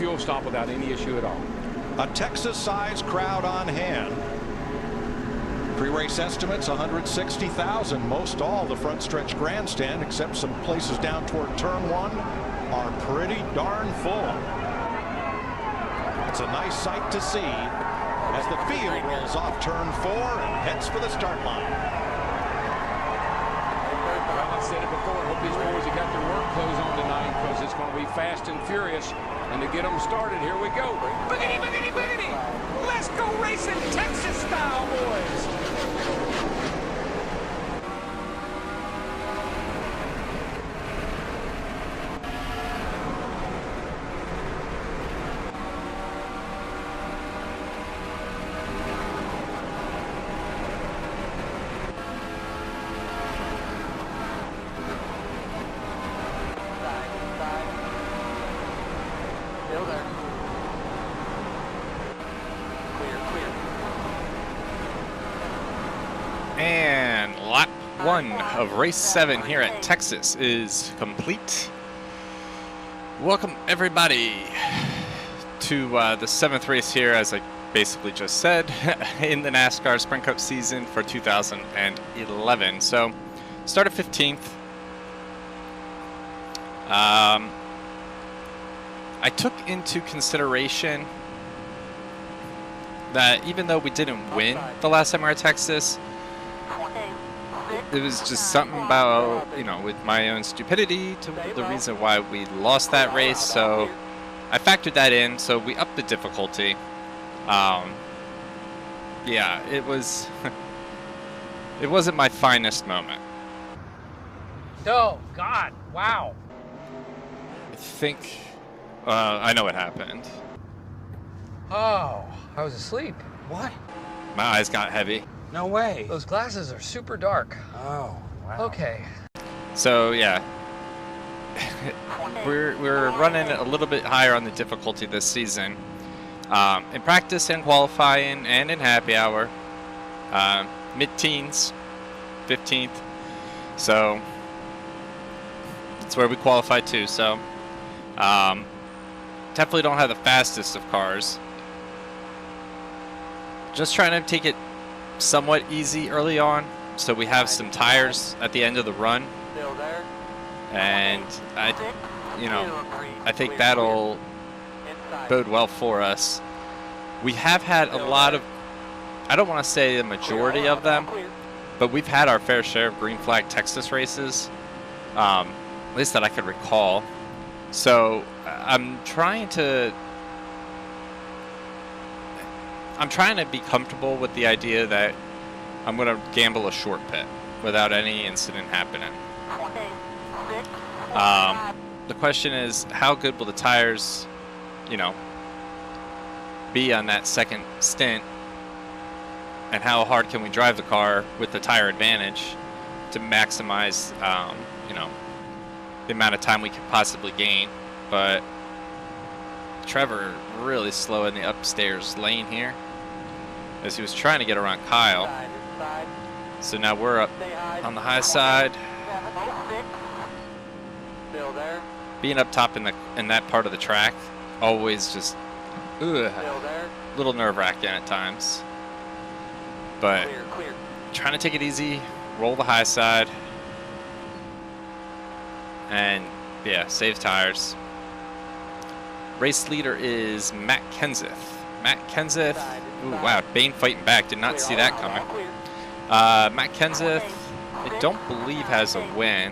fuel stop without any issue at all. A Texas-sized crowd on hand. Pre-race estimates 160,000. Most all the front stretch grandstand, except some places down toward turn 1, are pretty darn full. It's a nice sight to see as the field rolls off turn 4 and heads for the start line. Well, I said it before. I hope these boys have got their work clothes on tonight, because it's going to be fast and furious. And to get them started, here we go. Boogity, boogity, boogity. Let's go racing Texas style, boys. And lap 1 of race 7 here at Texas is complete. Welcome everybody to the 7th race here, as I basically just said, in the NASCAR Sprint Cup season for 2011. So, started 15th. I took into consideration that even though we didn't win the last time we were at Texas, it was just something about, you know, with my own stupidity to the reason why we lost that race. So I factored that in. So we upped the difficulty. Yeah, it was. It wasn't my finest moment. Oh God! Wow. I think I know what happened. Oh, I was asleep. What? My eyes got heavy. No way. Those glasses are super dark. Oh, wow. Okay. So yeah, we're running a little bit higher on the difficulty this season. In practice and qualifying and in happy hour, mid-teens, 15th. So that's where we qualified too. So definitely don't have the fastest of cars. Just trying to take it somewhat easy early on, so we have some tires at the end of the run, and I think that'll bode well for us. We have had a lot of, I don't want to say the majority of them, but we've had our fair share of green flag Texas races, at least that I could recall. So I'm trying to be comfortable with the idea that I'm going to gamble a short pit without any incident happening. The question is, how good will the tires, you know, be on that second stint, and how hard can we drive the car with the tire advantage to maximize, you know, the amount of time we could possibly gain. But Trevor really slow in the upstairs lane here, as he was trying to get around Kyle. So now we're up on the high side. Being up top in that part of the track, always just a little nerve-wracking at times. But trying to take it easy, roll the high side, and yeah, save tires. Race leader is Matt Kenseth. Matt Kenseth, ooh, wow, Bane fighting back, did not see that coming. Matt Kenseth, I don't believe has a win.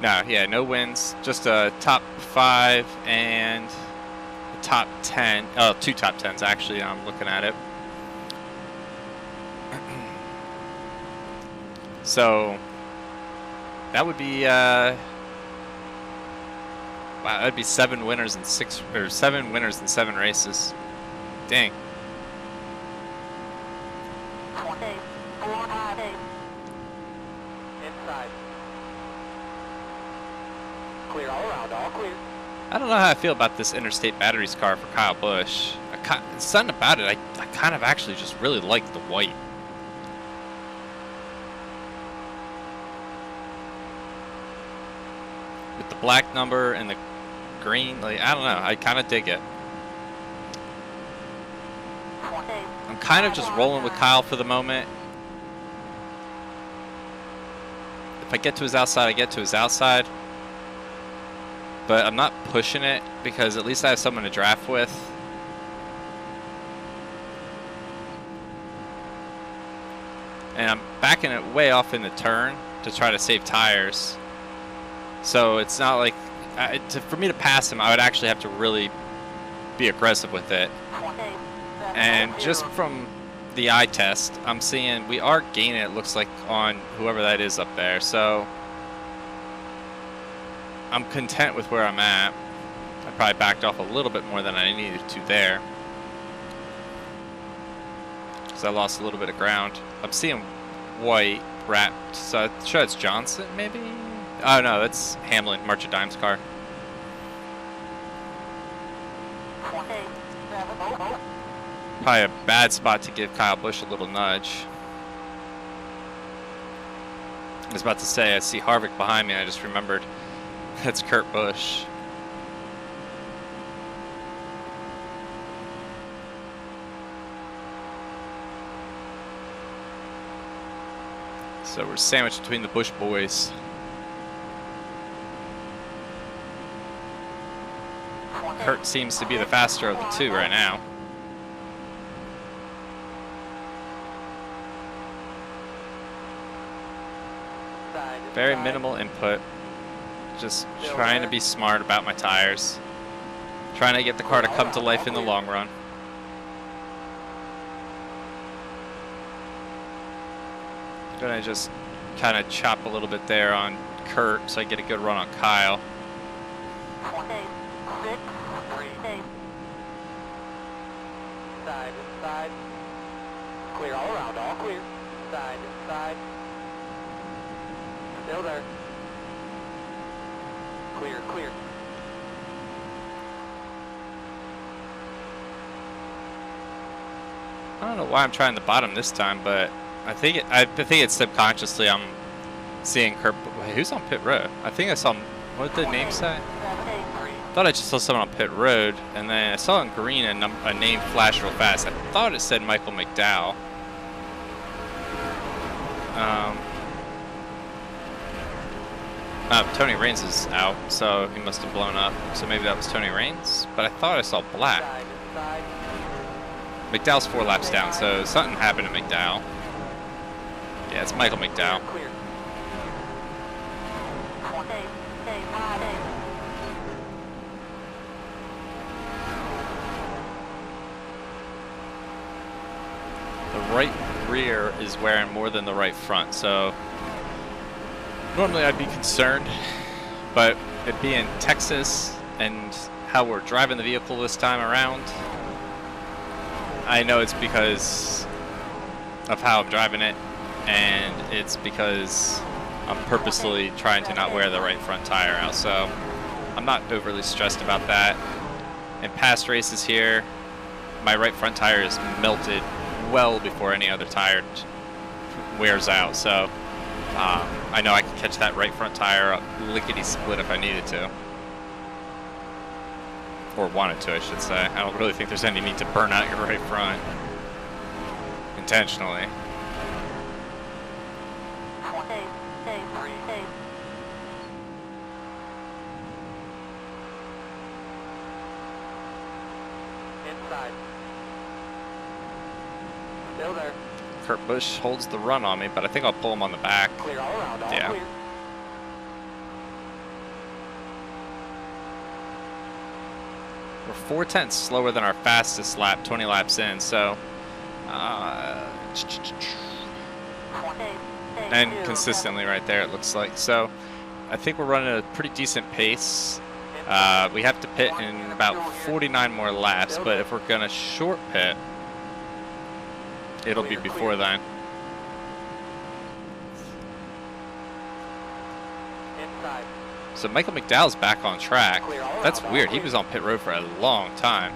No, yeah, no wins, just a top 5 and a top 10, oh, 2 top 10s actually, I'm looking at it. So, that would be, wow, that'd be 7 winners in 7 winners in 7 races. Dang. Inside. Clear all around, all clear. I don't know how I feel about this Interstate Batteries car for Kyle Busch. Something about it, I kind of actually just really like the white. With the black number and the green. Like, I don't know. I kind of dig it. I'm kind of just rolling with Kyle for the moment. If I get to his outside, I get to his outside. But I'm not pushing it because at least I have someone to draft with. And I'm backing it way off in the turn to try to save tires. So it's not like, for me to pass him, I would actually have to really be aggressive with it. And just from the eye test, I'm seeing we are gaining, it looks like, on whoever that is up there. So I'm content with where I'm at. I probably backed off a little bit more than I needed to there, because I lost a little bit of ground. I'm seeing white wrapped, so I'm sure it's Johnson, maybe? Oh no, that's Hamlin, March of Dimes car. Probably a bad spot to give Kyle Busch a little nudge. I was about to say, I see Harvick behind me, I just remembered that's Kurt Busch. So we're sandwiched between the Busch boys. Kurt seems to be the faster of the two right now. Very minimal input. Just trying to be smart about my tires. Trying to get the car to come to life in the long run. Gonna just kind of chop a little bit there on Kurt so I get a good run on Kyle. Side, inside. Clear all around, all clear. Side, inside. Still there. Clear, clear. I don't know why I'm trying the bottom this time, but I think it's subconsciously I'm seeing Kurt. Wait, who's on pit road? I think I saw. What did the name say? I thought I just saw someone on pit road, and then I saw in green a name flash real fast. I thought it said Michael McDowell. Tony Raines is out, so he must have blown up. So maybe that was Tony Raines, but I thought I saw black. McDowell's 4 laps down, so something happened to McDowell. Yeah, it's Michael McDowell. The right rear is wearing more than the right front, so normally I'd be concerned, but it being Texas and how we're driving the vehicle this time around, I know it's because of how I'm driving it, and it's because I'm purposely trying to not wear the right front tire out, so I'm not overly stressed about that. In past races here, my right front tire is melted well before any other tire wears out, so I know I can catch that right front tire up lickety-split if I needed to. Or wanted to, I should say. I don't really think there's any need to burn out your right front intentionally. Inside. Still there. Kurt Busch holds the run on me, but I think I'll pull him on the back. Clear all around, all Yeah. clear. We're 4/10 slower than our fastest lap, 20 laps in, so and consistently right there it looks like. So I think we're running at a pretty decent pace. We have to pit in about 49 more laps, but if we're gonna short pit, it'll be before then. Inside. So Michael McDowell's back on track. That's weird. He was on pit road for a long time.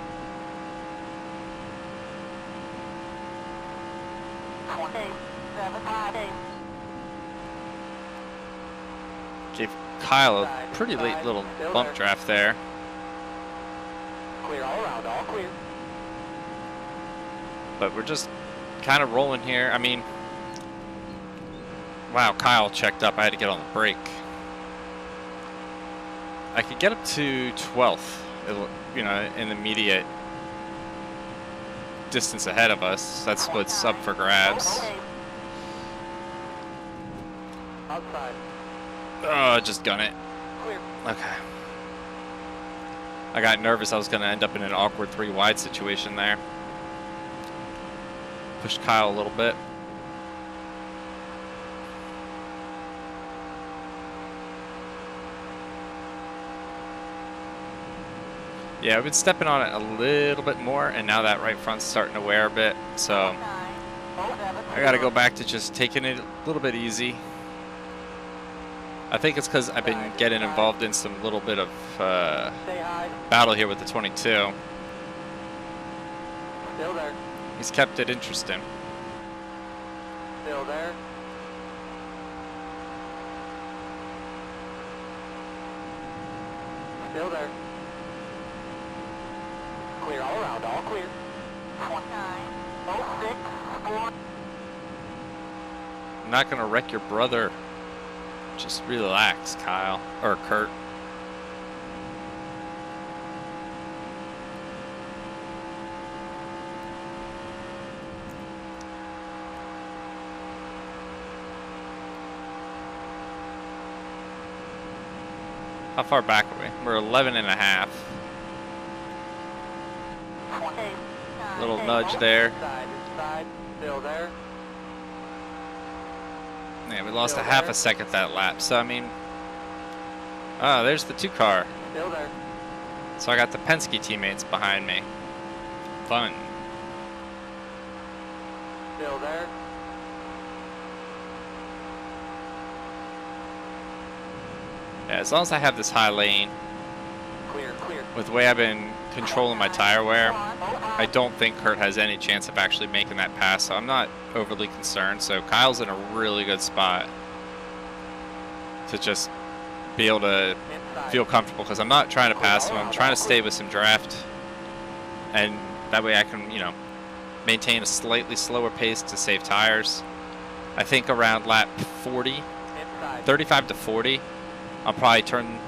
Gave Kyle a pretty late little bump draft there. Clear all around, all clear. But we're just kind of rolling here. I mean, wow, Kyle checked up. I had to get on the brake. I could get up to 12th, you know, in the immediate distance ahead of us. That's what's up for grabs. Outside. Oh, just gun it. Clear. Okay. I got nervous I was going to end up in an awkward 3 wide situation there. Pushed Kyle a little bit. Yeah, I've been stepping on it a little bit more, and now that right front's starting to wear a bit, so I got to go back to just taking it a little bit easy. I think it's because I've been getting involved in some little bit of battle here with the 22. Still there. He's kept it interesting. Still there. Still there. Clear all around, all clear. 29.06. I'm not going to wreck your brother. Just relax, Kyle. Or Kurt. How far back are we? We're 11 and a half. Little nudge there. Side, still there. Yeah, we lost a half a second that lap. So, I mean, oh, there's the 2 car. Still there. So I got the Penske teammates behind me. Fun. Still there. Yeah, as long as I have this high lane, Clear, clear. with the way I've been controlling my tire wear, I don't think Kurt has any chance of actually making that pass, so I'm not overly concerned. So Kyle's in a really good spot to just be able to feel comfortable, because I'm not trying to pass him. I'm trying to stay with some draft, and that way I can, you know, maintain a slightly slower pace to save tires. I think around lap 40, 35 to 40, I'll probably turn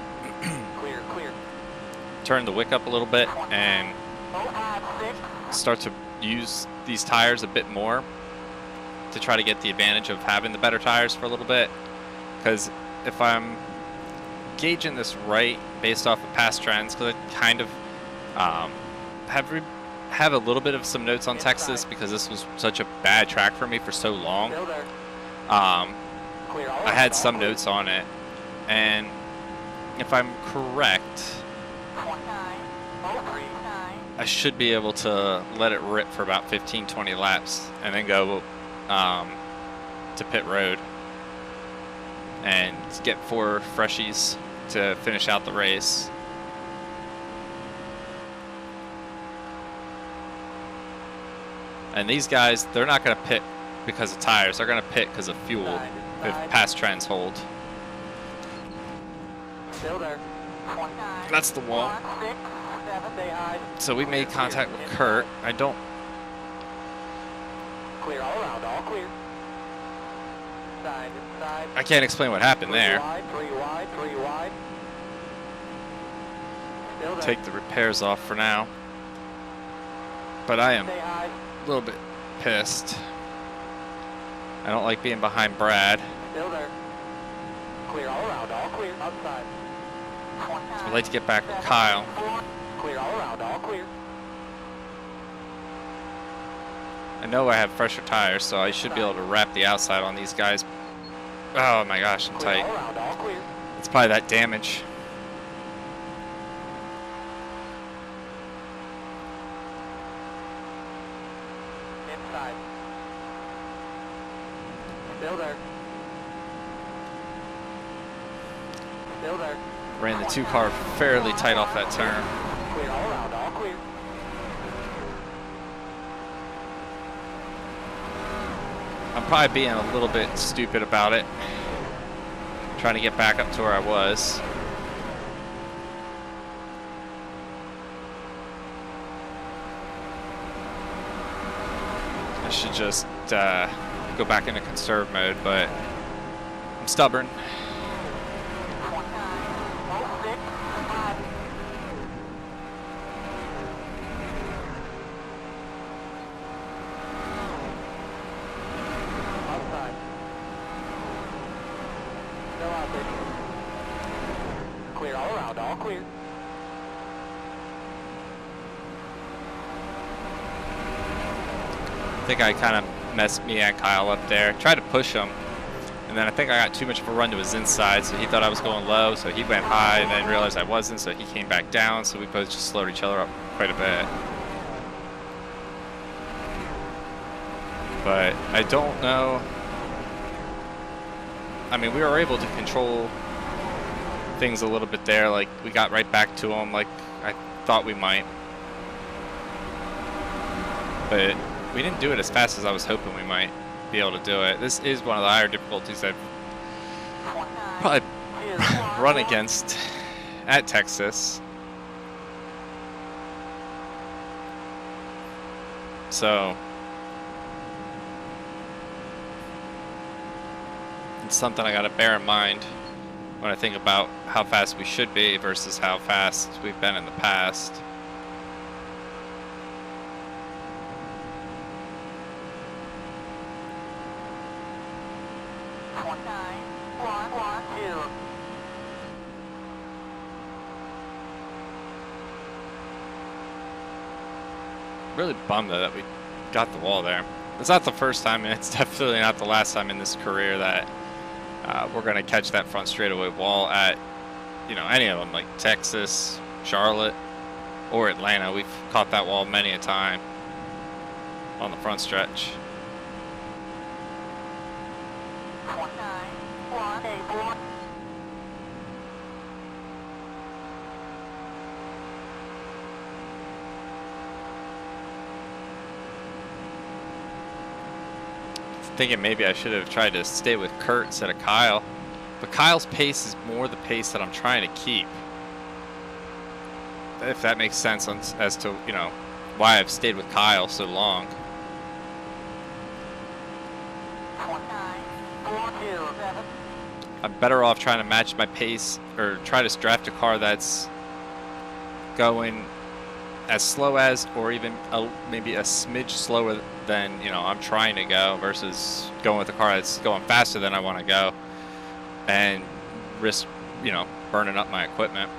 the wick up a little bit and start to use these tires a bit more to try to get the advantage of having the better tires for a little bit. Because if I'm gauging this right based off of past trends, because I kind of have a little bit of some notes on Texas, because this was such a bad track for me for so long. I had some notes on it, and if I'm correct, I should be able to let it rip for about 15-20 laps and then go to pit road and get 4 freshies to finish out the race. And these guys, they're not going to pit because of tires. They're going to pit because of fuel if past trends hold. Still there. That's the wall. So we made contact with Kurt. I don't... Clear all around, all clear. Side, side. I can't explain what happened there. 3 wide, 3 wide. Still there. Take the repairs off for now. But I am a little bit pissed. I don't like being behind Brad. Still there. Clear all around, all clear. Outside. So I'd like to get back with Kyle. Clear all around, all clear. I know I have fresher tires, so I should be able to wrap the outside on these guys. Oh my gosh, I'm Clear tight. all around, all clear. It's probably that damage. Inside. Still there. Still there. Ran the 2 car fairly tight off that turn. Clear all around, all clear. I'm probably being a little bit stupid about it. Trying to get back up to where I was. should just go back into conserve mode, but I'm stubborn. Clear all around, all clear. I think I kind of messed me and Kyle up there. Tried to push him, and then I think I got too much of a run to his inside, so he thought I was going low, so he went high, and then realized I wasn't, so he came back down, so we both just slowed each other up quite a bit. But I don't know. I mean, we were able to control things a little bit there. Like, we got right back to him like I thought we might. But we didn't do it as fast as I was hoping we might be able to do it. This is one of the higher difficulties I've probably run against at Texas. So it's something I gotta bear in mind when I think about how fast we should be versus how fast we've been in the past. Really bummed that we got the wall there. It's not the first time, and it's definitely not the last time in this career that we're going to catch that front straightaway wall at, you know, any of them, like Texas, Charlotte, or Atlanta. We've caught that wall many a time on the front stretch. Thinking maybe I should have tried to stay with Kurt instead of Kyle, but Kyle's pace is more the pace that I'm trying to keep, if that makes sense as to, you know, why I've stayed with Kyle so long. I'm better off trying to match my pace or try to draft a car that's going as slow as, or even maybe a smidge slower than, you know, I'm trying to go, versus going with a car that's going faster than I want to go and risk, you know, burning up my equipment.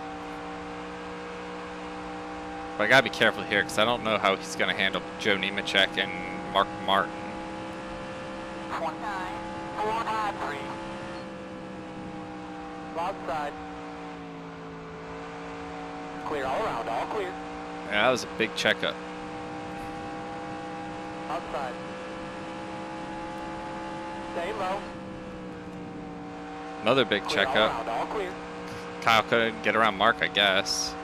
But I gotta be careful here because I don't know how he's gonna handle Joe Nemechek and Mark Martin. Outside. Clear all around, all clear. Yeah, that was a big checkup. Outside. Stay low. Another big Clear checkup. all around, all clear. Kyle couldn't get around Mark, I guess.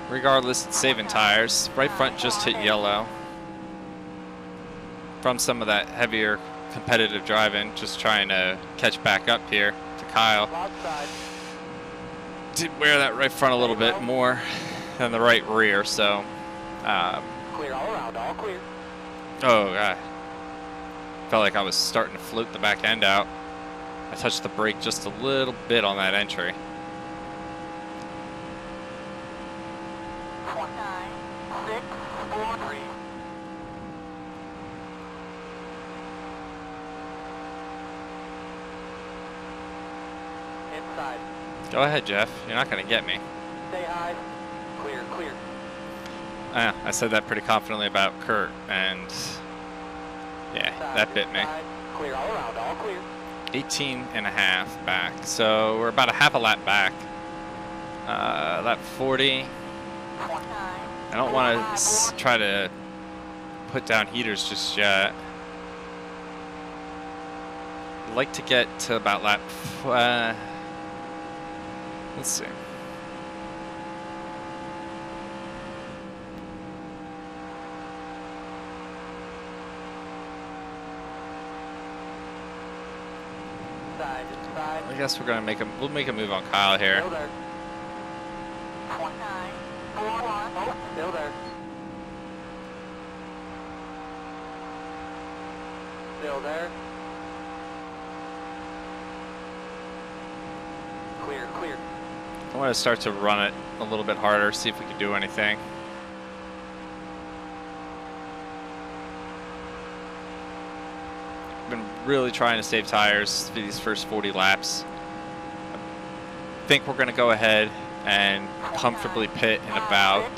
Regardless, it's saving tires. Right front just hit yellow from some of that heavier competitive driving, just trying to catch back up here to Kyle. Outside. Did wear that right front a little bit more than the right rear, so Clear all around, all clear. oh god, felt like I was starting to float the back end out. I touched the brake just a little bit on that entry. 643. Inside. Go ahead, Jeff. You're not going to get me. Stay high. Clear, clear. I said that pretty confidently about Kurt, and yeah, that bit me. Inside. Clear all around, all clear. 18 and a half back, so we're about a half a lap back. Lap 40. I don't want to try to put down heaters just yet. I'd like to get to about lap, let's see. Inside. I guess we're gonna we'll make a move on Kyle here. Go there. 29. Still there. Clear, clear. I want to start to run it a little bit harder, see if we can do anything. I've been really trying to save tires for these first 40 laps. I think we're going to go ahead and comfortably pit in about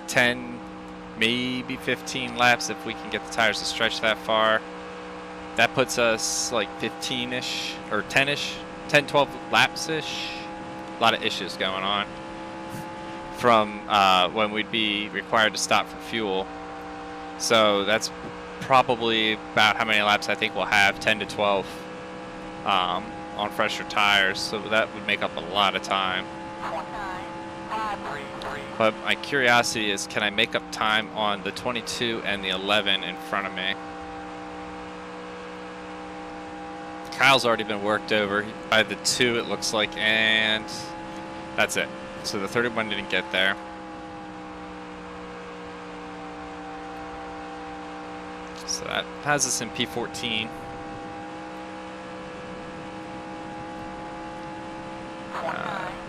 10, maybe 15 laps if we can get the tires to stretch that far. That puts us like 15-ish or 10-ish, 10, 12 laps-ish. A lot of issues going on from when we'd be required to stop for fuel. So that's probably about how many laps I think we'll have, 10 to 12 on fresher tires. So that would make up a lot of time. But my curiosity is, can I make up time on the 22 and the 11 in front of me? Kyle's already been worked over by the 2, it looks like, and that's it. So the 31 didn't get there. So that has us in P14.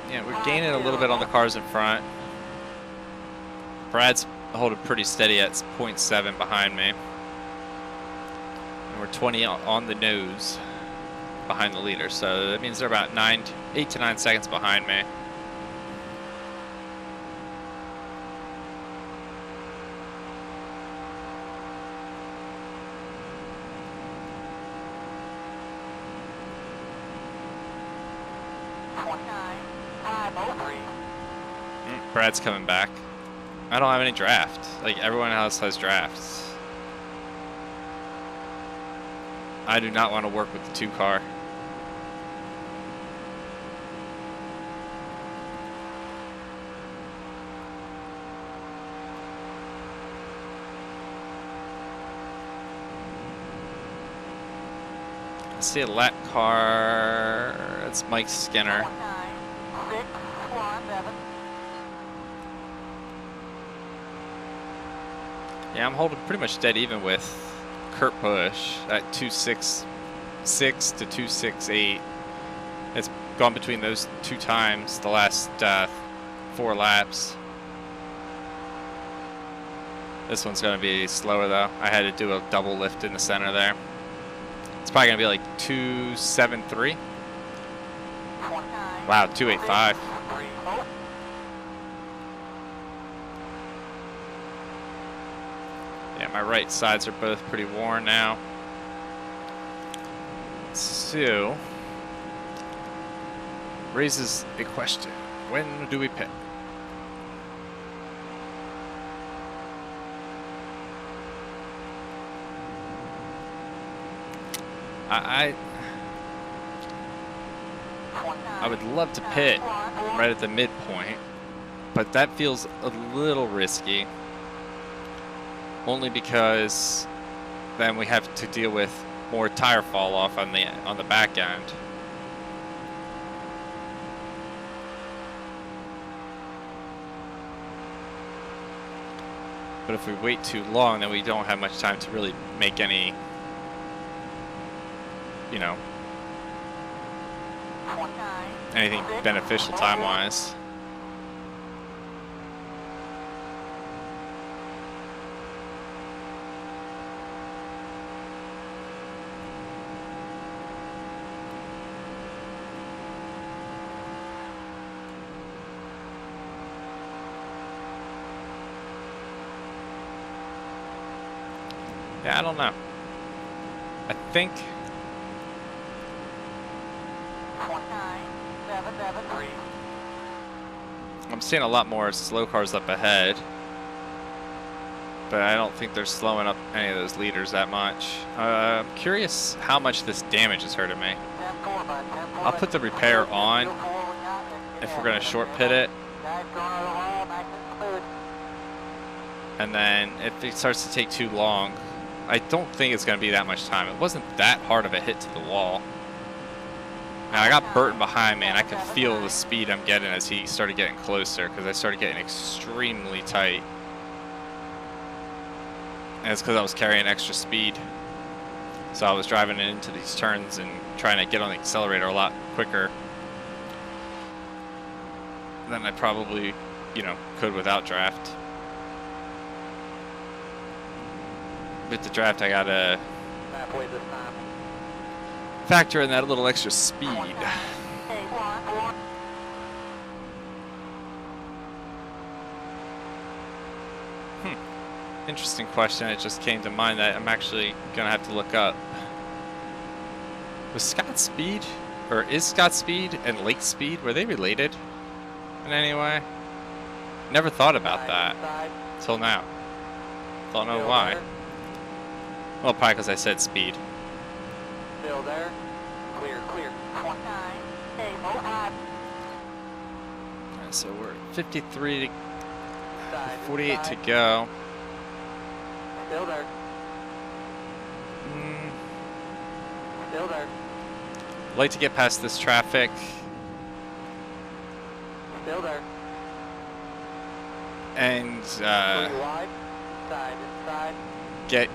Yeah, we're gaining a little bit on the cars in front. Brad's holding pretty steady at 0.7 behind me. And we're 20 on the nose behind the leader. So that means they're about 8 to 9 seconds behind me. Brad's coming back. I don't have any draft. Like, everyone else has drafts. I do not want to work with the 2 car. I see a lap car. That's Mike Skinner. Yeah, I'm holding pretty much dead even with Kurt Busch at 2.66 to 2.68. It's gone between those 2 times the last 4 laps. This one's going to be slower though. I had to do a double lift in the center there. It's probably going to be like 2.73. Wow, 2.85. Yeah, my right sides are both pretty worn now. So, raises a question. When do we pit? I would love to pit right at the midpoint, but that feels a little risky. Only because then we have to deal with more tire fall off on the back end. But if we wait too long, then we don't have much time to really make any, you know, anything beneficial time-wise. Yeah, I don't know. I think I'm seeing a lot more slow cars up ahead, but I don't think they're slowing up any of those leaders that much. I'm curious how much this damage is hurting me. I'll put the repair on if we're going to short pit it. And then if it starts to take too long, I don't think it's going to be that much time. It wasn't that hard of a hit to the wall. Now, I got Burton behind me, and I could feel the speed I'm getting as he started getting closer, because I started getting extremely tight. And it's because I was carrying extra speed. So I was driving into these turns and trying to get on the accelerator a lot quicker than I probably, you know, could without draft. With the draft, I gotta Halfway this time. factor in that little extra speed. Interesting question. It just came to mind that I'm actually gonna have to look up. Was Scott Speed, or is Scott Speed and Lake Speed, were they related in any way? Never thought about that till now. Don't know why. Well, probably because I said speed. Still there. Clear, clear. 29. Alright, so we're at 53 to 48 to go. Still there. Still there. I'd like to get past this traffic. Still there. And Three wide. Side, inside. get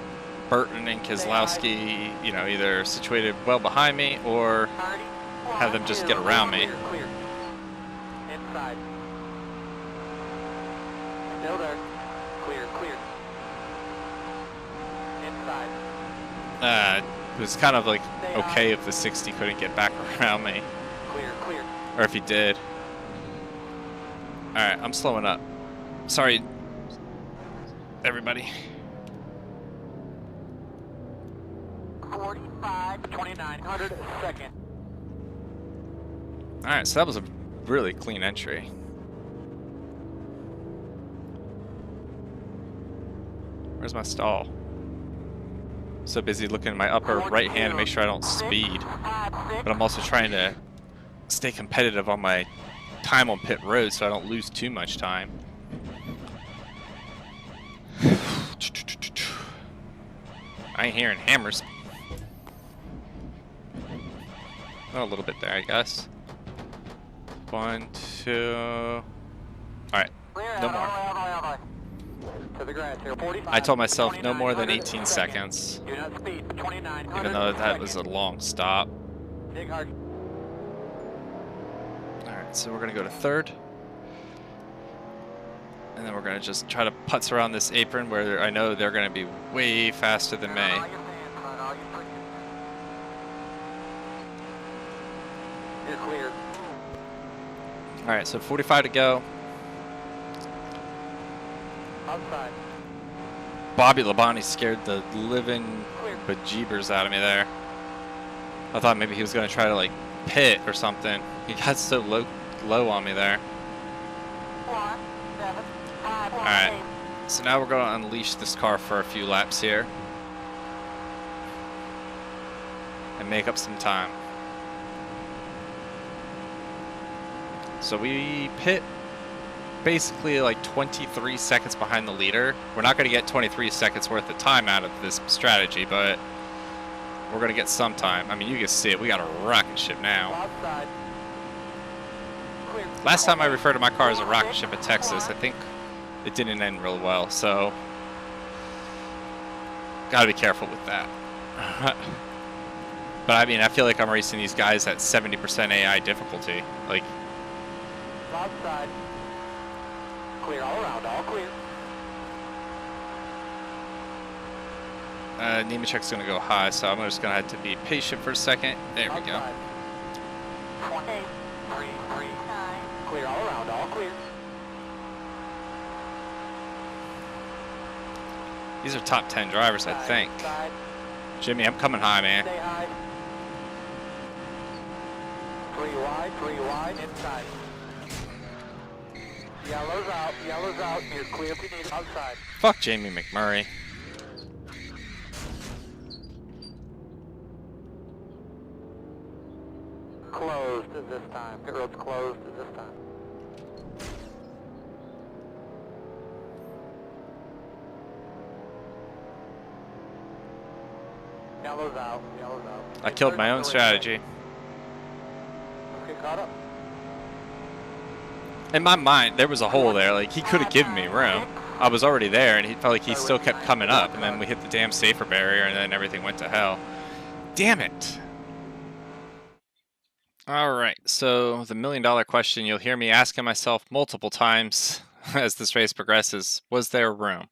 Burton and Keselowski, you know, either situated well behind me or 30. have them just get around me. Clear, clear. Inside. Still there. Clear, clear. Inside. It was kind of like okay if the 60 couldn't get back around me, Clear, clear. or if he did. Alright, I'm slowing up. Sorry, everybody. 45, 2900 second. Alright, so that was a really clean entry. Where's my stall? So busy looking at my upper right hand to make sure I don't speed. But I'm also trying to stay competitive on my time on pit road so I don't lose too much time. I ain't hearing hammers. Oh, a little bit there, I guess. 1, 2. Alright, no more. To the grass here, 45. I told myself no more than 18 seconds, Do not speed, 2900 even though that was a long stop. Dig hard. Alright, so we're going to go to third. And then we're going to just try to putz around this apron where I know they're going to be way faster than me. You're clear. Alright, so 45 to go. Outside. Bobby Labonte scared the living bejeebers out of me there. I thought maybe he was going to try to like pit or something. He got so low on me there. 4, 7, 5, Alright, so now we're going to unleash this car for a few laps here. And make up some time. So we pit basically like 23 seconds behind the leader. We're not going to get 23 seconds worth of time out of this strategy, but we're going to get some time. I mean, you can see it. We got a rocket ship now. outside. Clear. Last time I referred to my car as a rocket ship in Texas, I think it didn't end real well, so got to be careful with that. But I mean, I feel like I'm racing these guys at 70% AI difficulty. Like, Outside. Clear all around, all clear. Nemechek's going to go high, so I'm just going to have to be patient for a second. There we go. Outside. 28, 3, 3, 9. Clear all around, all clear. These are top 10 drivers, I think. Side. Jimmy, I'm coming high, man. Stay high. 3 wide, inside. Yellow's out. You're clear if you need outside. Fuck Jamie McMurray. Closed at this time. Pit road's closed at this time. Yellow's out. I killed my own strategy. Let's get caught up. In my mind, there was a hole there. Like, he could have given me room. I was already there, and he felt like he still kept coming up. And then we hit the damn safer barrier, and then everything went to hell. Damn it. All right, so the $1 million question you'll hear me asking myself multiple times as this race progresses, was there room?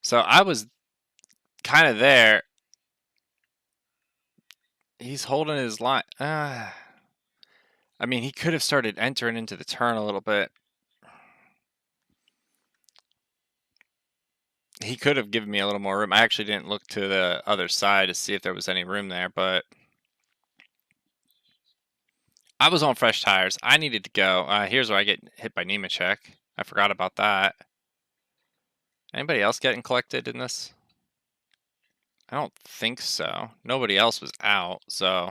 So I was kind of there. He's holding his line. I mean, he could have started entering into the turn a little bit. He could have given me a little more room. I actually didn't look to the other side to see if there was any room there, but I was on fresh tires. I needed to go. Here's where I get hit by Nemechek. I forgot about that. Anybody else getting collected in this? I don't think so. Nobody else was out, so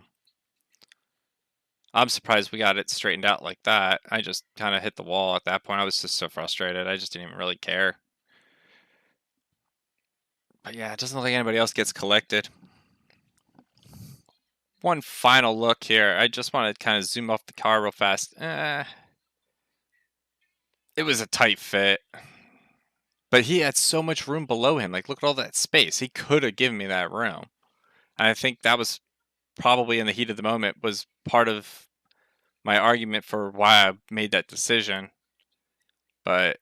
I'm surprised we got it straightened out like that. I just kind of hit the wall at that point. I was just so frustrated. I just didn't even really care. But yeah, it doesn't look like anybody else gets collected. One final look here. I just want to kind of zoom off the car real fast. It was a tight fit. But he had so much room below him. Like, look at all that space. He could have given me that room. And I think that was probably in the heat of the moment was part of my argument for why I made that decision. But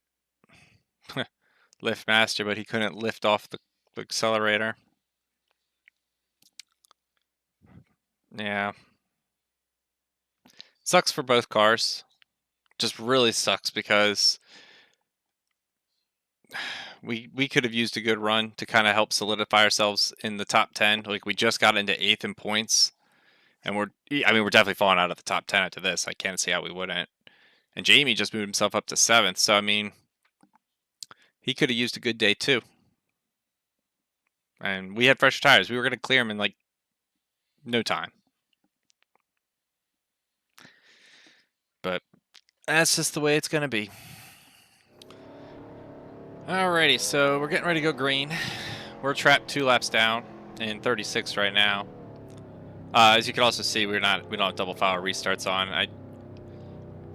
lift master, but he couldn't lift off the accelerator. Yeah. Sucks for both cars. Just really sucks because we could have used a good run to kind of help solidify ourselves in the top 10. Like, we just got into 8th in points, and we're definitely falling out of the top 10 after this. I can't see how we wouldn't. And Jamie just moved himself up to 7th, so I mean, he could have used a good day too. And we had fresh tires. We were going to clear him in like no time. But that's just the way it's going to be. Alrighty, so we're getting ready to go green. We're trapped 2 laps down in 36 right now. As you can also see, we don't have double file restarts on. I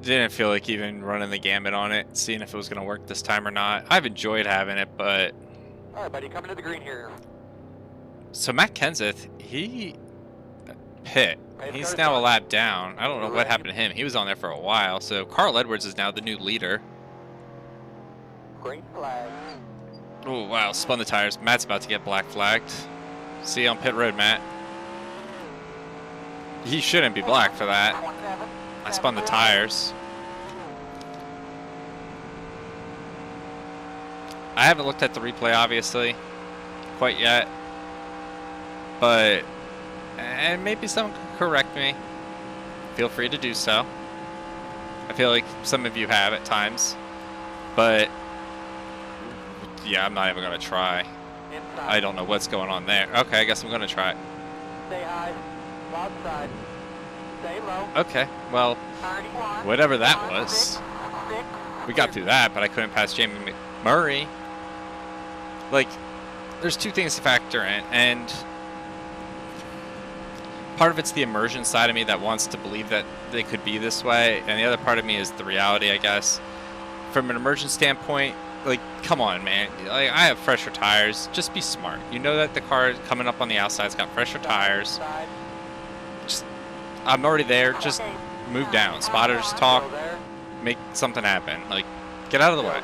didn't feel like even running the gambit on it, seeing if it was going to work this time or not. I've enjoyed having it, but... Alright, buddy, coming to the green here. So Matt Kenseth, he pit. He's now a lap down. I don't know what happened to him. He was on there for a while. So Carl Edwards is now the new leader. Green flag. Oh, wow. Spun the tires. Matt's about to get black flagged. See you on pit road, Matt. He shouldn't be black for that. I spun the tires. I haven't looked at the replay, obviously, quite yet. But, and maybe someone can correct me. Feel free to do so. I feel like some of you have at times. But, yeah, I'm not even going to try. I don't know what's going on there. Okay, I guess I'm going to try it. Stay high. Outside. Stay low. Okay, well, 31. whatever that was. We got through that, but I couldn't pass Jamie McMurray. Like, there's two things to factor in, and part of it's the immersion side of me that wants to believe that they could be this way, and the other part of me is the reality, I guess. From an immersion standpoint, like, come on, man. Like, I have fresher tires. Just be smart. You know that the car coming up on the outside's got fresher tires. Just, I'm already there. Just move down. Spotters talk. Make something happen. Like, get out of the way.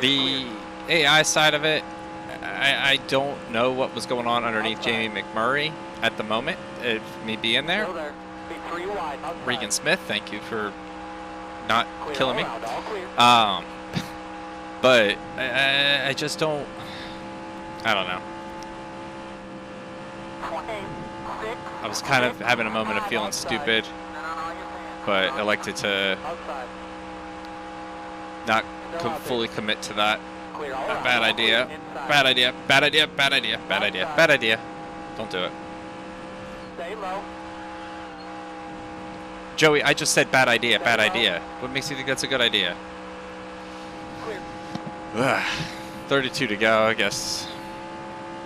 The AI side of it, I don't know what was going on underneath Jamie McMurray at the moment. It may be in there. Regan Smith, thank you for not killing me. But I just don't. I don't know. I was kind of having a moment of feeling stupid, but elected to not fully commit to that. Bad idea. Bad idea. Bad idea. Bad idea. Bad idea. Bad idea. Don't do it. Stay low. Joey, I just said bad idea. Bad idea. What makes you think that's a good idea? Ugh. 32 to go. I guess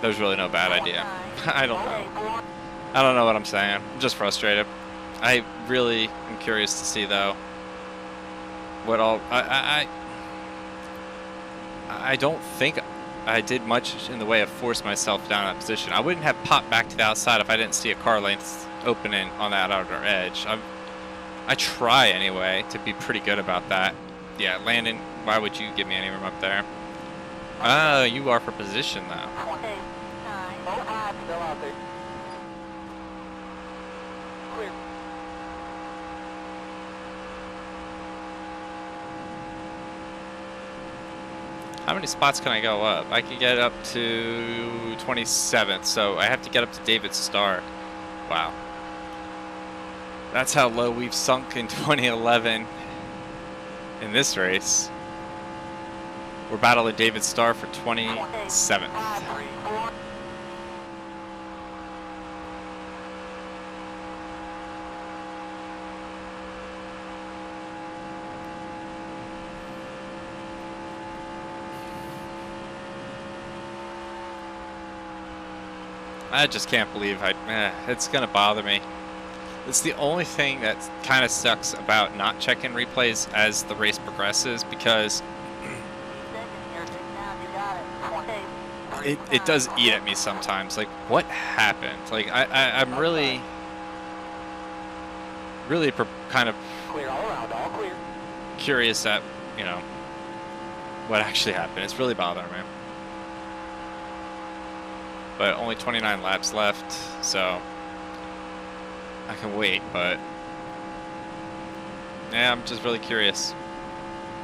there's really no bad idea. I don't know. I don't know what I'm saying. I'm just frustrated. I really am curious to see, though, what all... I don't think I did much in the way of force myself down that position. I wouldn't have popped back to the outside if I didn't see a car length opening on that outer edge. I try anyway to be pretty good about that. Yeah, Landon, why would you give me any room up there? Oh, you are for position though. 28, 9, 05, still out there. Clear. How many spots can I go up? I can get up to 27th, so I have to get up to David's star. Wow. That's how low we've sunk in 2011 in this race. We're battling David's star for 27th. 5, 3, 4. I just can't believe it's gonna bother me. It's the only thing that kind of sucks about not checking replays as the race progresses, because it does eat at me sometimes. Like, what happened? Like, I'm really kind of Clear all around, all clear. curious at, you know, what actually happened. It's really bothering me. But only 29 laps left, so I can wait, but yeah, I'm just really curious.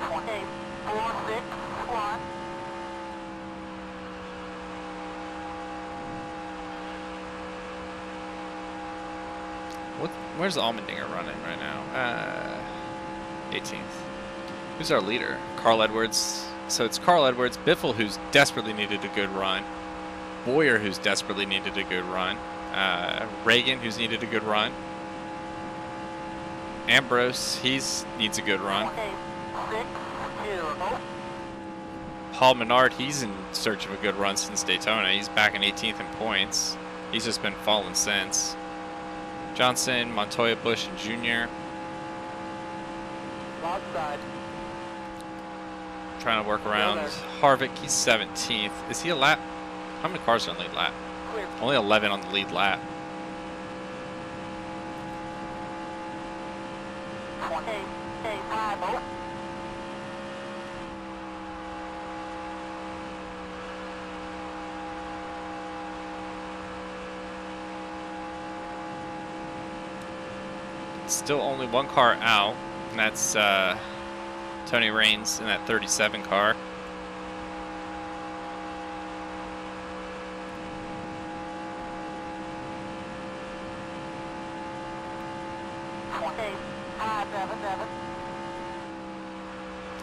28, 4, 6, 1. Where's Allmendinger running right now? 18th. Who's our leader? Carl Edwards. So it's Carl Edwards, Biffle, who's desperately needed a good run, Boyer, who's desperately needed a good run, Reagan, who's needed a good run, Ambrose, needs a good run, 28, 6, 0. Paul Menard, he's in search of a good run since Daytona. He's back in 18th in points. He's just been falling since. Johnson, Montoya, Bush, and Jr. Outside. Trying to work around Harvick. He's 17th. Is he a lap? How many cars are on the lead lap? Clear. Only 11 on the lead lap. 28, 5, 0. Still only one car out, and that's Tony Raines in that 37 car.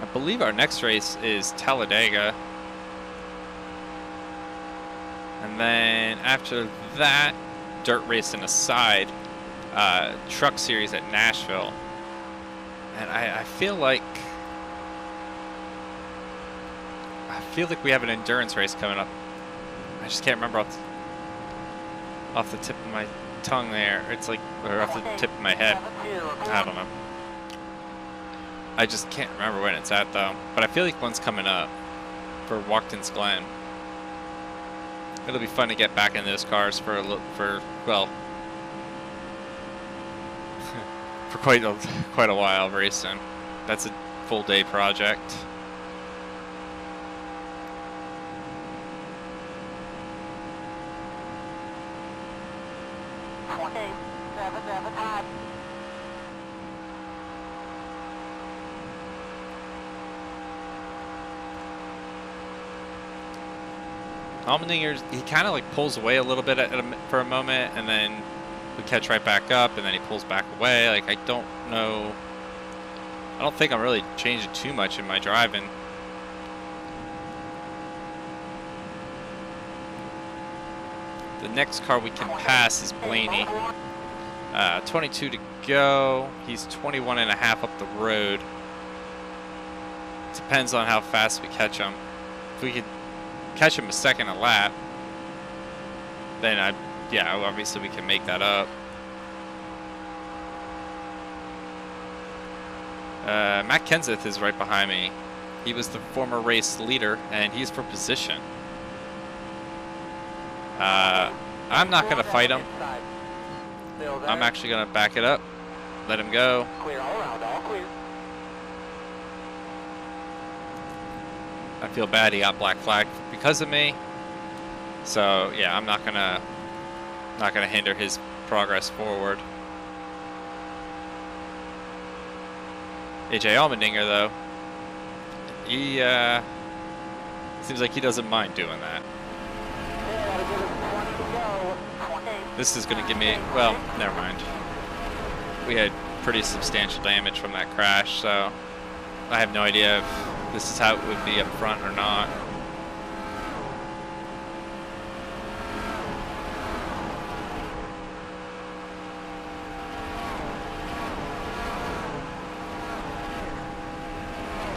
I believe our next race is Talladega. And then after that, dirt racing aside, truck series at Nashville. And I feel like we have an endurance race coming up. I just can't remember off the tip of my tongue there. It's like, or off the tip of my head. I don't know. I just can't remember when it's at though. But I feel like one's coming up for Watkins Glen. It'll be fun to get back in those cars for quite a while racing. That's a full day project. Allmendinger, he kind of like pulls away a little bit for a moment, and then we catch right back up, and then he pulls back away. Like, I don't know. I don't think I'm really changing too much in my driving. The next car we can pass is Blaney. 22 to go. He's 21 and a half up the road. Depends on how fast we catch him. If we could catch him a second a lap, then obviously we can make that up. Matt Kenseth is right behind me. He was the former race leader, and he's for position. I'm not going to fight him. Inside. Still there. I'm actually going to back it up, let him go. Clear all around, all clear. I feel bad he got black flagged because of me. So yeah, I'm not gonna hinder his progress forward. AJ Allmendinger though, he seems like he doesn't mind doing that. This is gonna give me, well, never mind. We had pretty substantial damage from that crash, so I have no idea if this is how it would be up front or not.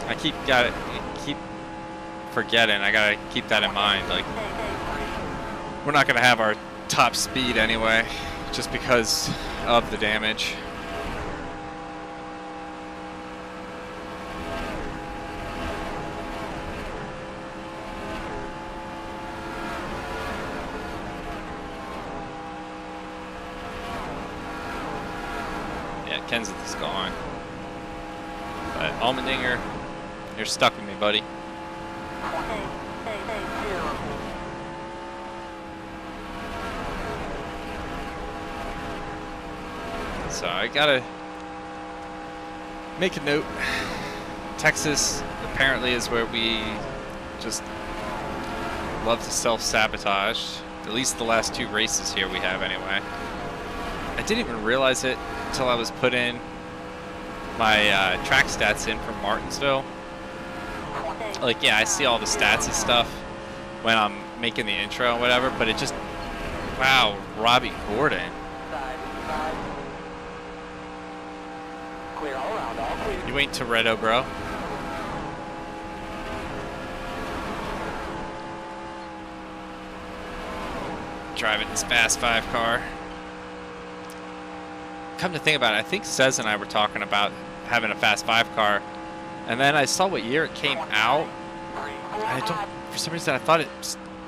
I keep forgetting. I gotta keep that in mind. Like, we're not gonna have our top speed anyway, just because of the damage. Yeah, Kenseth is gone. But Allmendinger, you're stuck with me, buddy. So I gotta make a note. Texas apparently is where we just love to self-sabotage. At least the last 2 races here we have anyway. I didn't even realize it until I was put in my track stats in from Martinsville. Like, yeah, I see all the stats and stuff when I'm making the intro and whatever, but it just, wow, Robbie Gordon. Clear all around, all clear. You ain't Toretto, bro. Driving this fast 5 car. Come to think about it, I think Sez and I were talking about having a fast 5 car, and then I saw what year it came out. I don't, for some reason I thought it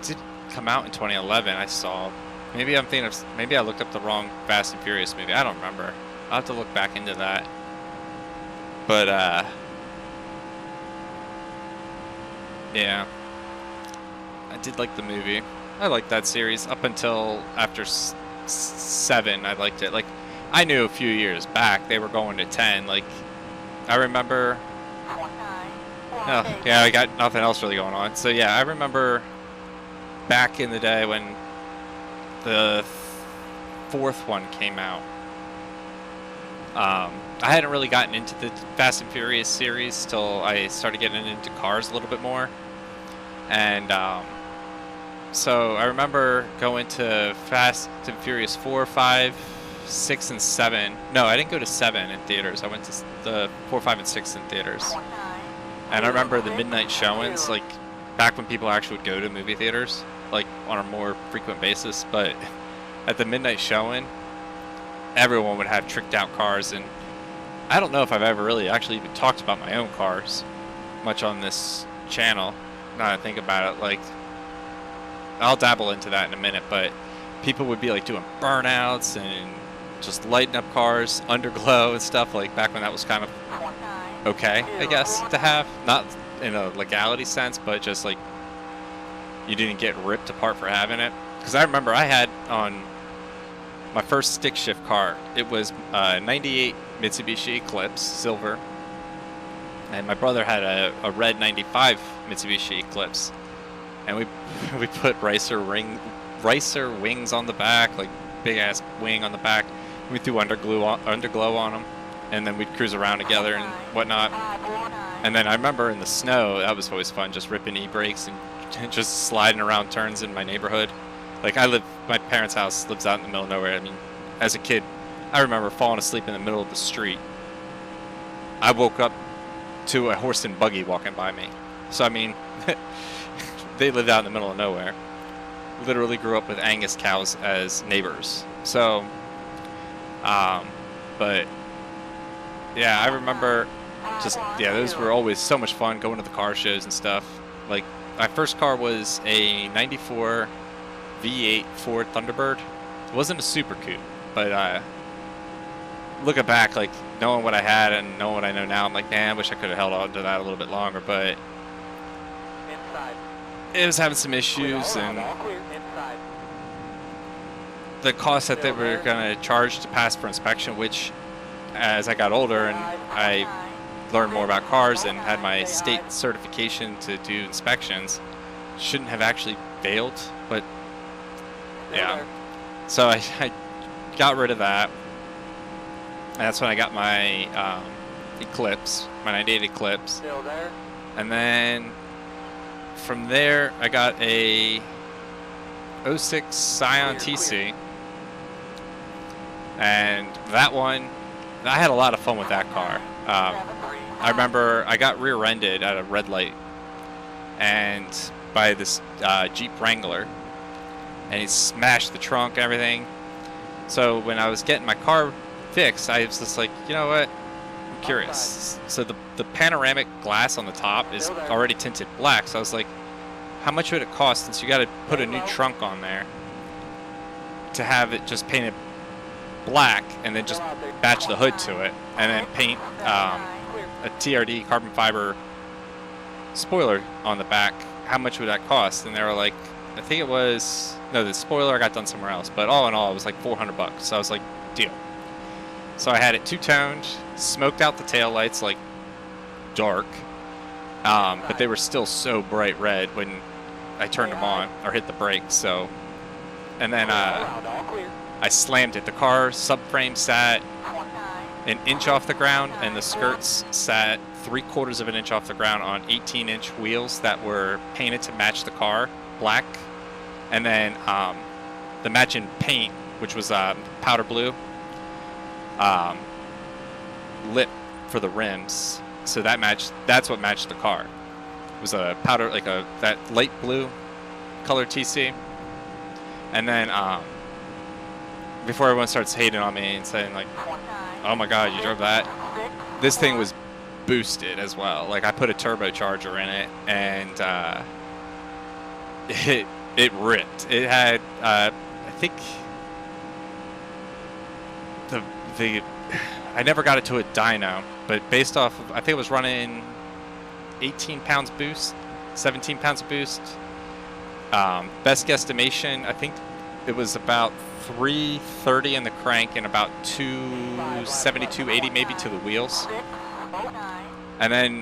did come out in 2011. I saw, maybe I'm thinking of, maybe I looked up the wrong Fast and Furious movie. I don't remember. I'll have to look back into that. But yeah, I did like the movie. I liked that series up until after 7. I liked it. Like, I knew a few years back they were going to 10. Like, I remember. Oh, yeah, I got nothing else really going on. So yeah, I remember back in the day when the 4th one came out. I hadn't really gotten into the Fast and Furious series till I started getting into cars a little bit more. And so I remember going to Fast and Furious 4, 5, 6, and 7. No, I didn't go to 7 in theaters. I went to the 4, 5, and 6 in theaters. And I remember the midnight showings, like back when people actually would go to movie theaters, like on a more frequent basis. But at the midnight showing, everyone would have tricked out cars, and I don't know if I've ever really actually even talked about my own cars much on this channel. Now that I think about it, like, I'll dabble into that in a minute, but people would be like doing burnouts and just lighting up cars, underglow and stuff, like back when that was kind of okay, I guess, to have. Not in a legality sense, but just like you didn't get ripped apart for having it. Because I remember I had on my first stick shift car, it was a 98 Mitsubishi Eclipse, silver. And my brother had a red 95 Mitsubishi Eclipse. And we put racer wings on the back, like big ass wing on the back. We threw underglow on them, and then we'd cruise around together and whatnot. And then I remember in the snow, that was always fun, just ripping e-brakes and just sliding around turns in my neighborhood. Like, my parents' house lives out in the middle of nowhere. I mean, as a kid, I remember falling asleep in the middle of the street. I woke up to a horse and buggy walking by me. So, I mean, they lived out in the middle of nowhere. Literally grew up with Angus cows as neighbors. So, but, yeah, I remember just, yeah, those were always so much fun, going to the car shows and stuff. Like, my first car was a 94 V8 Ford Thunderbird. It wasn't a super coupe, but looking back, like knowing what I had and knowing what I know now, I'm like, man, I wish I could have held on to that a little bit longer, but it was having some issues, and the cost that they were going to charge to pass for inspection, which as I got older and I learned more about cars and had my state certification to do inspections, shouldn't have actually failed, but yeah. So I got rid of that. And that's when I got my Eclipse, my 98 Eclipse. Still there? And then from there, I got a 06 Scion TC. And that one, I had a lot of fun with that car. I remember I got rear-ended at a red light and by this Jeep Wrangler, and he smashed the trunk and everything. So when I was getting my car fixed, I was just like, you know what, I'm curious. So the panoramic glass on the top is already tinted black, so I was like, how much would it cost, since you got to put a new trunk on there, to have it just painted black and then just batch the hood to it and then paint a TRD carbon fiber spoiler on the back? How much would that cost? And they were like, I think it was, no, the spoiler got done somewhere else, but all in all it was like $400. So I was like, deal. So I had it two-toned, smoked out the taillights like dark, but they were still so bright red when I turned them on or hit the brakes. So, and then I slammed it. The car subframe sat an inch off the ground, and the skirts sat 3/4 of an inch off the ground on 18-inch wheels that were painted to match the car, black. And then the matching paint, which was powder blue, lip for the rims. So that matched. That's what matched the car. It was a powder, like that light blue color TC. And then before everyone starts hating on me and saying like, oh my god, you drove that, this thing was boosted as well. Like, I put a turbocharger in it, and it ripped. It had I think I never got it to a dyno, but based off of, I think it was running 18 pounds boost, 17 pounds of boost. Best guesstimation, I think it was about 330 in the crank and about 270, 280 maybe to the wheels. And then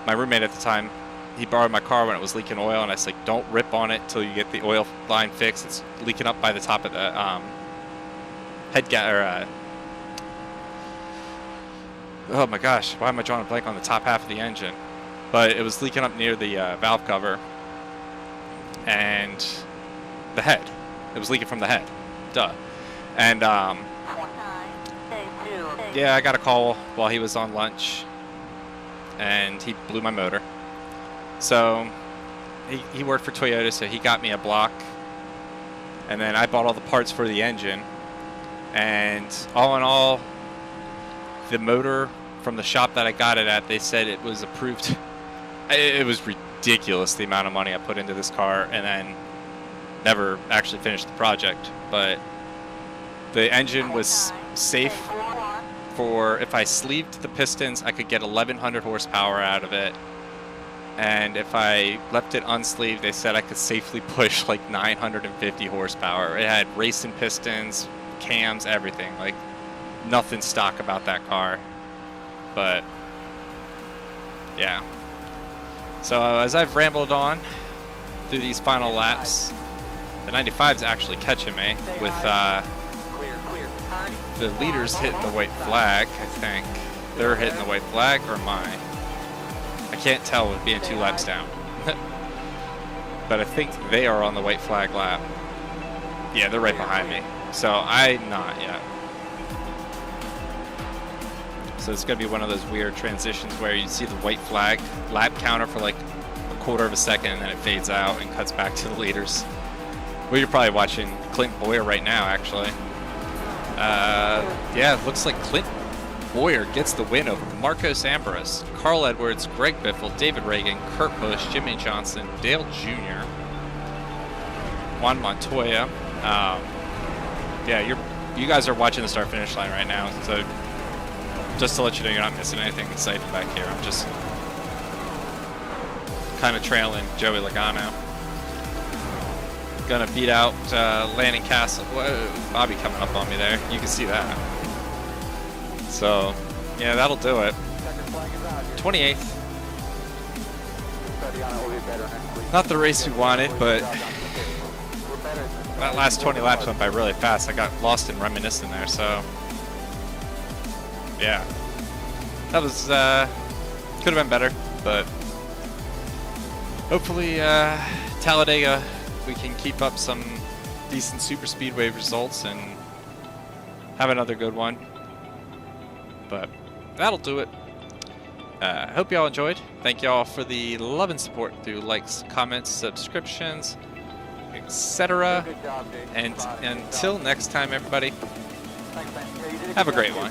my roommate at the time, he borrowed my car when it was leaking oil, and I was like, don't rip on it till you get the oil line fixed. It's leaking up by the top of the head gasket. Oh my gosh, why am I drawing a blank on the top half of the engine? But it was leaking up near the valve cover and the head. It was leaking from the head. Duh. And yeah, I got a call while he was on lunch, and he blew my motor. So he worked for Toyota, so he got me a block, and then I bought all the parts for the engine. And all in all, the motor from the shop that I got it at, they said it was approved. It was ridiculous, the amount of money I put into this car, and then never actually finished the project. But the engine was safe for, if I sleeved the pistons, I could get 1100 horsepower out of it. And if I left it unsleeved, they said I could safely push like 950 horsepower. It had racing pistons, cams, everything. Like, nothing stock about that car. But yeah. So as I've rambled on through these final laps, the 95's actually catching me with the leaders hitting the white flag. I think they're hitting the white flag, or mine. I can't tell with being 2 laps down. But I think they are on the white flag lap. Yeah, they're right behind me. So I'm not yet. So it's going to be one of those weird transitions where you see the white flag lap counter for like 1/4 of a second, and then it fades out and cuts back to the leaders. Well, you're probably watching Clint Boyer right now, actually. Yeah, it looks like Clint Boyer gets the win over Marcos Ambrose, Carl Edwards, Greg Biffle, David Reagan, Kurt Busch, Jimmy Johnson, Dale Jr. Juan Montoya. Yeah, you guys are watching the start finish line right now, so just to let you know, you're not missing anything exciting back here. I'm just kind of trailing Joey Logano. Gonna beat out Landon Castle. Whoa, Bobby coming up on me there. You can see that. So, yeah, that'll do it. 28th. Not the race we wanted, but that last 20 laps went by really fast. I got lost in Reminiscing there, so yeah. That was, could have been better, but hopefully Talladega, we can keep up some decent super speedway results and have another good one. But that'll do it. Hope y'all enjoyed. Thank y'all for the love and support through likes, comments, subscriptions, etc. And until next time, everybody, have a great one.